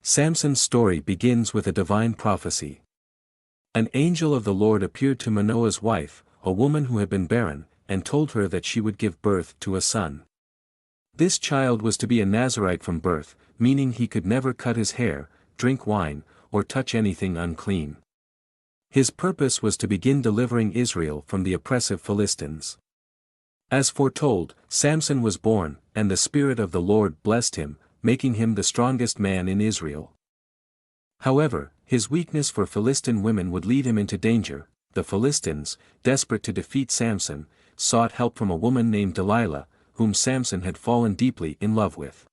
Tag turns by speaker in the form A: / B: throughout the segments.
A: Samson's story begins with a divine prophecy. An angel of the Lord appeared to Manoah's wife, a woman who had been barren, and told her that she would give birth to a son. This child was to be a Nazirite from birth, meaning he could never cut his hair, drink wine, or touch anything unclean. His purpose was to begin delivering Israel from the oppressive Philistines. As foretold, Samson was born, and the Spirit of the Lord blessed him, making him the strongest man in Israel. However, his weakness for Philistine women would lead him into danger. The Philistines, desperate to defeat Samson, sought help from a woman named Delilah, whom Samson had fallen deeply in love with.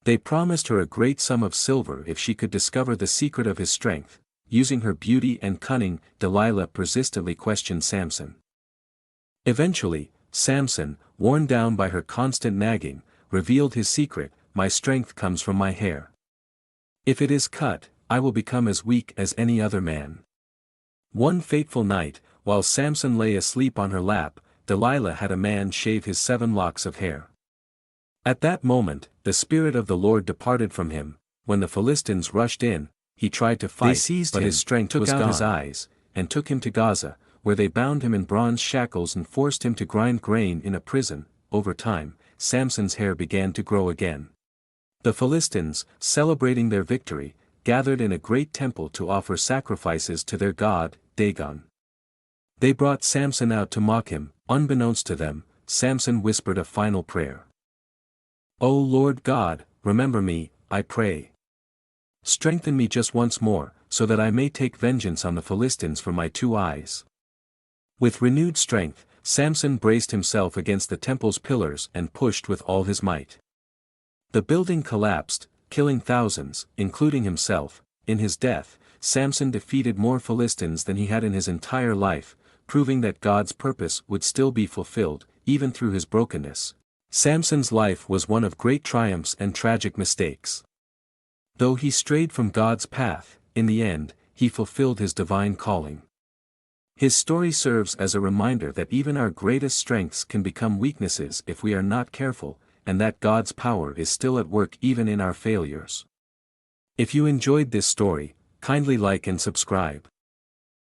A: They promised her a great sum of silver if she could discover the secret of his strength. Using her beauty and cunning, Delilah persistently questioned Samson. Eventually, Samson, worn down by her constant nagging, revealed his secret: "My strength comes from my hair. If it is cut, I will become as weak as any other man." One fateful night, while Samson lay asleep on her lap, Delilah had a man shave his 7 locks of hair. At that moment, the Spirit of the Lord departed from him. When the Philistines rushed in, he tried to fight, but his strength was gone. They seized him, took out his eyes, and took him to Gaza, where they bound him in bronze shackles and forced him to grind grain in a prison. Over time, Samson's hair began to grow again. The Philistines, celebrating their victory, gathered in a great temple to offer sacrifices to their god, Dagon. They brought Samson out to mock him. Unbeknownst to them, Samson whispered a final prayer. "O Lord God, remember me, I pray. Strengthen me just once more, so that I may take vengeance on the Philistines for my 2 eyes." With renewed strength, Samson braced himself against the temple's pillars and pushed with all his might. The building collapsed, killing thousands, including himself. In his death, Samson defeated more Philistines than he had in his entire life, proving that God's purpose would still be fulfilled, even through his brokenness. Samson's life was one of great triumphs and tragic mistakes. Though he strayed from God's path, in the end, he fulfilled his divine calling. His story serves as a reminder that even our greatest strengths can become weaknesses if we are not careful, and that God's power is still at work even in our failures. If you enjoyed this story, kindly like and subscribe.